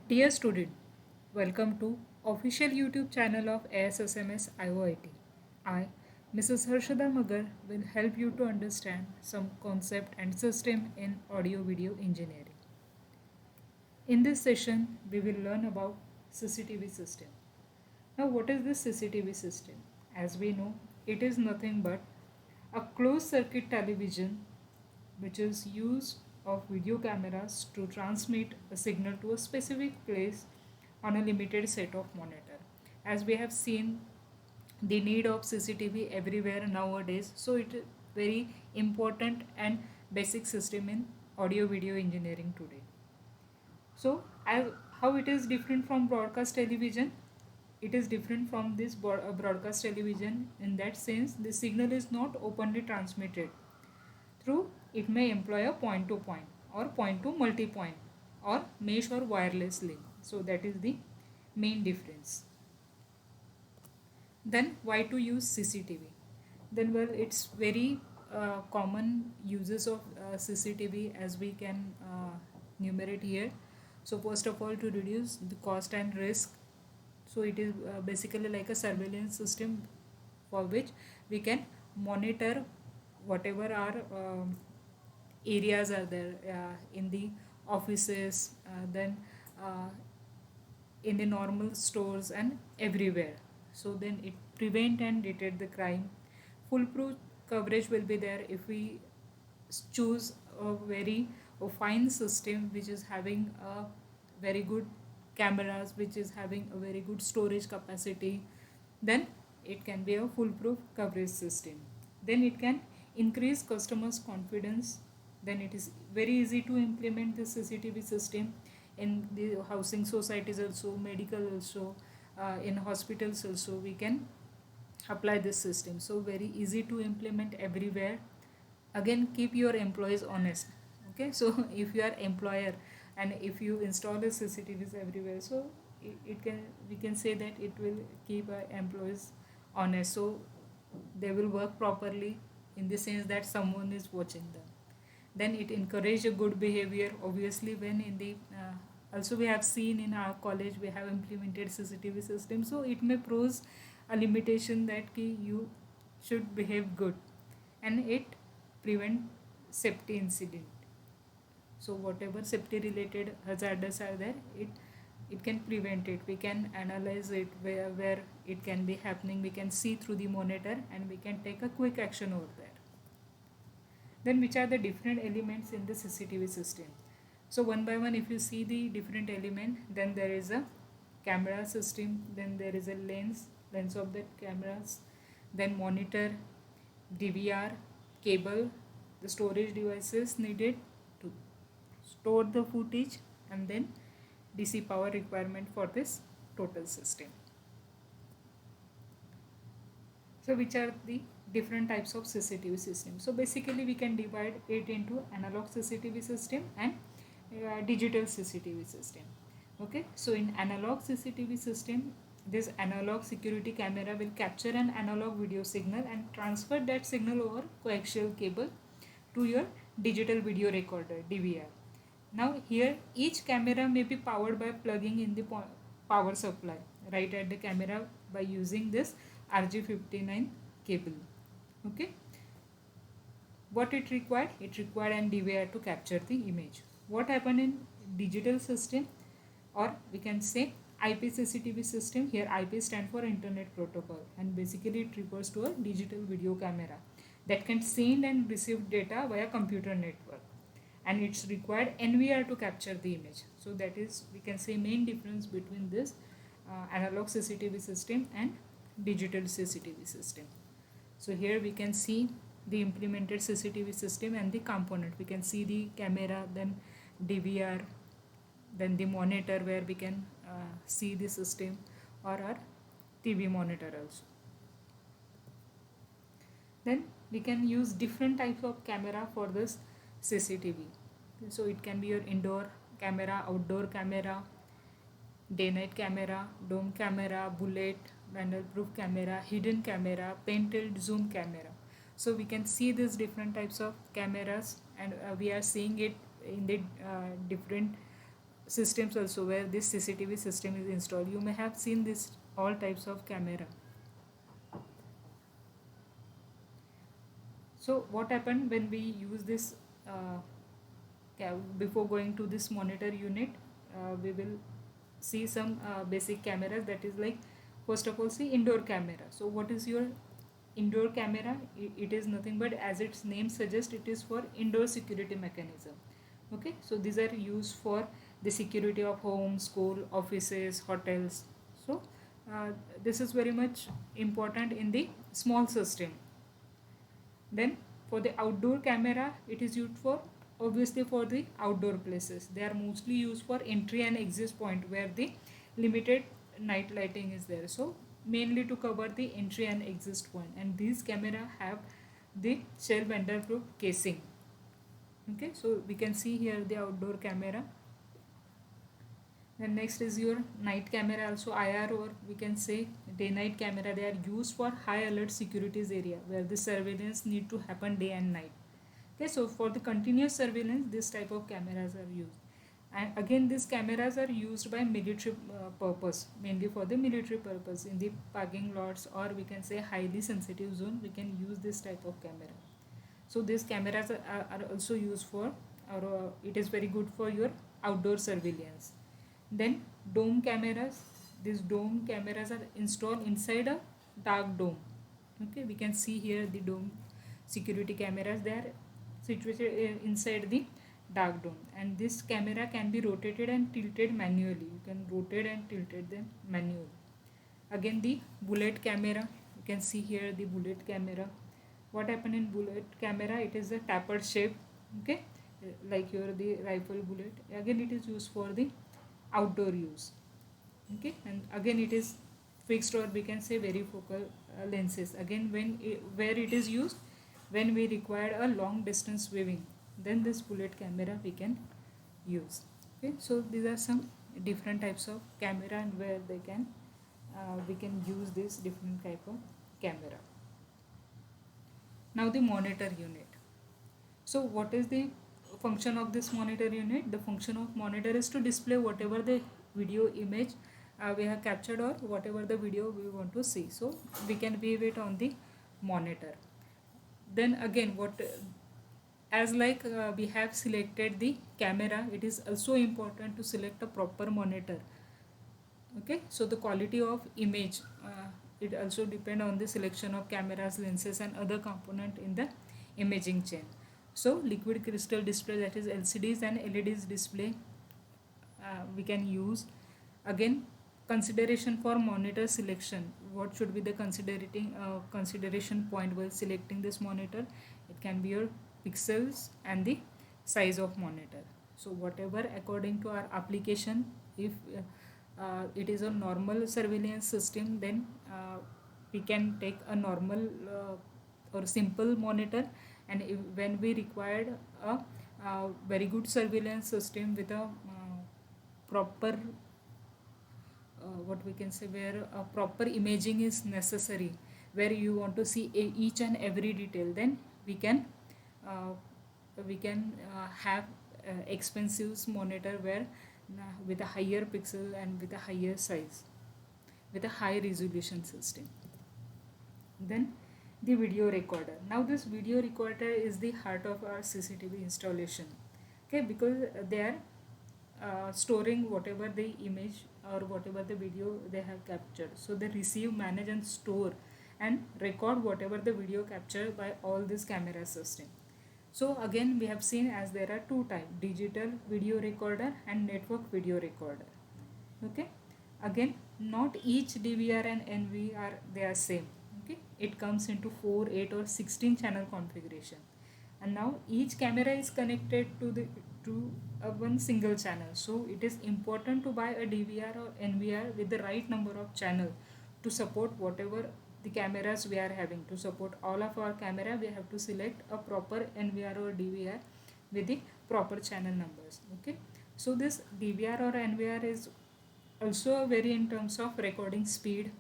Dear student, welcome to official YouTube channel of ASSMS IOIT. I, Mrs. Harshada Magar, will help you to understand some concept and system in audio video engineering. In this session, we will learn about CCTV system. Now, what is this CCTV system? As we know, it is nothing but a closed circuit television which is used of video cameras to transmit a signal to a specific place on a limited set of monitor. As we have seen the need of CCTV everywhere nowadays, so it is very important and basic system in audio video engineering today. So how it is different from broadcast television? It is different from this broadcast television in that sense the signal is not openly transmitted through. It may employ a point to point or point to multi point or mesh or wireless link. So that is the main difference. Then why to use CCTV? Then well, it's very common uses of CCTV as we can enumerate here. So first of all, to reduce the cost and risk, so it is basically like a surveillance system for which we can monitor whatever our areas are there in the offices, then uh, in the normal stores and everywhere. So then it prevent and detect the crime. Foolproof coverage will be there if we choose a fine system which is having a very good cameras, which is having a very good storage capacity. Then it can be a foolproof coverage system. Then it can increase customers confidence. Then it is very easy to implement this CCTV system in the housing societies also, medical also, in hospitals also we can apply this system. So very easy to implement everywhere. Again, keep your employees honest. Okay, so if you are employer and if you install the CCTVs everywhere, so it can, we can say that it will keep our employees honest, so they will work properly in the sense that someone is watching them. Then it encourage a good behavior. Obviously when in the also we have seen in our college we have implemented CCTV system, so it may pose a limitation that you should behave good, and it prevent safety incident. So whatever safety related hazards are there, it can prevent it. We can analyze it where it can be happening, we can see through the monitor and we can take a quick action over there. Then which are the different elements in the CCTV system? So one by one if you see the different element, then there is a camera system, then there is a lens of the cameras, then monitor, DVR, cable, the storage devices needed to store the footage, and then DC power requirement for this total system. So which are the different types of CCTV system? So basically we can divide it into analog CCTV system and digital CCTV system. Okay, so in analog CCTV system, this analog security camera will capture an analog video signal and transfer that signal over coaxial cable to your digital video recorder, DVR. Now here each camera may be powered by plugging in the power supply right at the camera by using this RJ59 cable. Okay, what it required? It required an DVR to capture the image. What happened in digital system, or we can say IP CCTV system? Here IP stand for Internet Protocol, and basically it refers to a digital video camera that can send and receive data via computer network, and it's required NVR to capture the image. So that is, we can say, main difference between this analog CCTV system and digital CCTV system. So here we can see the implemented CCTV system and the component. We can see the camera, then DVR, then the monitor where we can see the system, or our TV monitor also. Then we can use different types of camera for this CCTV. So it can be your indoor camera, outdoor camera, day night camera, dome camera, bullet, vandal proof camera, hidden camera, painted zoom camera. So we can see these different types of cameras, and we are seeing it in the different systems also where this CCTV system is installed. You may have seen this all types of camera. So what happened when we use this uh, before going to this monitor unit, we will see some basic cameras. That is like, first of all, see indoor camera. So what is your indoor camera? It is nothing but, as its name suggests, it is for indoor security mechanism. Okay, so these are used for the security of home, school, offices, hotels. So uh, this is very much important in the small system. Then for the outdoor camera, it is used for, obviously, for the outdoor places. They are mostly used for entry and exit point where the limited night lighting is there. So mainly to cover the entry and exit point, and these camera have the shell bender proof casing. Okay, so we can see here the outdoor camera. Then next is your night camera, also IR, or we can say day night camera. They are used for high alert securities area where the surveillance need to happen day and night. Okay, so for the continuous surveillance, this type of cameras are used. And again, these cameras are used by military purpose, mainly for the military purpose. In the parking lots, or we can say highly sensitive zone, we can use this type of camera. So these cameras are also used for, or it is very good for your outdoor surveillance. Then dome cameras. These dome cameras are installed inside a dark dome. Okay, we can see here the dome security cameras. They are situated inside the dark dome, and this camera can be rotated and tilted manually. You can rotate and tilt them manually. Again, the bullet camera. You can see here the bullet camera. What happened in bullet camera? It is a tapered shape. Okay, like your the rifle bullet. Again, it is used for the outdoor use. Okay, and again it is fixed, or we can say varifocal lenses. Again, where it is used, when we require a long distance viewing, then this bullet camera we can use. Okay, so these are some different types of camera, and where they can we can use this different type of camera. Now the monitor unit. So what is the function of this monitor unit? The function of monitor is to display whatever the video image we have captured, or whatever the video we want to see. So we can view it on the monitor. Then again, what as like we have selected the camera, it is also important to select a proper monitor. Okay, so the quality of image, it also depend on the selection of cameras, lenses, and other component in the imaging chain. So liquid crystal display, that is LCDs and LEDs display, we can use. Again, consideration for monitor selection. What should be the consideration point while selecting this monitor? It can be your pixels and the size of monitor. So whatever according to our application, if it is a normal surveillance system, then we can take a normal or simple monitor. And when we required a very good surveillance system with a proper what we can say, where a proper imaging is necessary, where you want to see each and every detail, then we can uh, have expensive monitor where with a higher pixel and with a higher size, with a high resolution system. Then the video recorder. Now this video recorder is the heart of our CCTV installation. Okay, because they are storing whatever the image or whatever the video they have captured. So they receive, manage, and store and record whatever the video captured by all this camera system. So again, we have seen as there are two types: digital video recorder and network video recorder. Okay, again, not each DVR and NVR they are same. Okay, it comes into 4, 8, or 16 channel configuration, and now each camera is connected to one single channel. So it is important to buy a DVR or NVR with the right number of channel to support whatever the cameras we are having. To support all of our camera, we have to select a proper NVR or DVR with the proper channel numbers. Okay, so this DVR or NVR is also vary in terms of recording speed,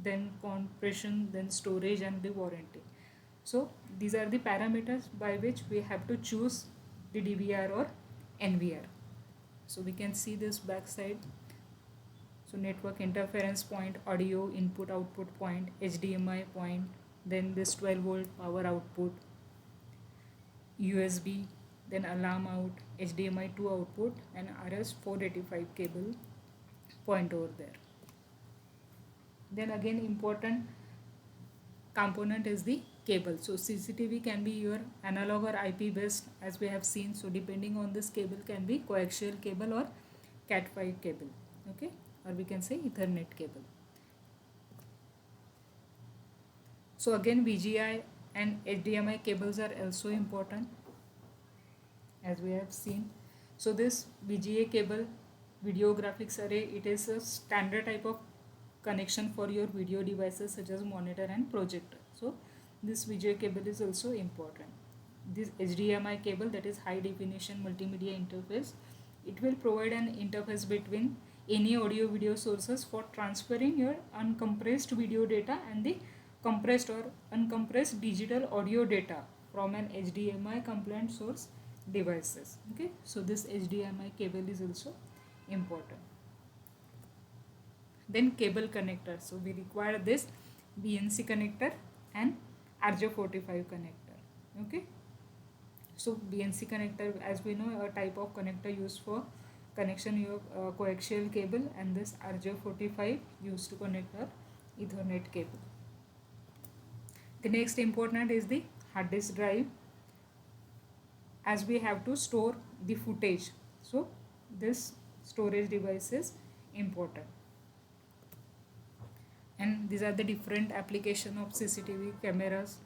then compression, then storage, and the warranty. So these are the parameters by which we have to choose the DVR or NVR. So we can see this back side. So network interference point, audio input output point, HDMI point, then this 12 volt power output, USB, then alarm out, HDMI 2 output, and RS485 cable point over there. Then again important component is the cable. So CCTV can be your analog or IP based, as we have seen. So depending on this, cable can be coaxial cable or Cat5 cable, okay, or we can say Ethernet cable. So again VGA and HDMI cables are also important, as we have seen. So this VGA cable, video graphics array, it is a standard type of connection for your video devices such as monitor and projector. So this VGA cable is also important. This HDMI cable, that is high definition multimedia interface, it will provide an interface between any audio video sources for transferring your uncompressed video data and the compressed or uncompressed digital audio data from an HDMI compliant source devices. Okay, so this HDMI cable is also important. Then cable connector, so we require this BNC connector and RJ45 connector. Okay, so BNC connector, as we know, a type of connector used for connection of coaxial cable, and this RJ45 used to connect our Ethernet cable. The next important is the hard disk drive, as we have to store the footage. So this storage device is important. And these are the different application of CCTV cameras.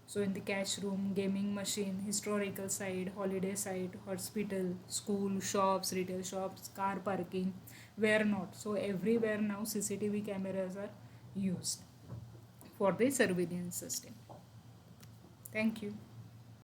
So in the cash room, gaming machine, historical site, holiday site, hospital, school, shops, retail shops, car parking, where not. So everywhere now CCTV cameras are used for the surveillance system. Thank you.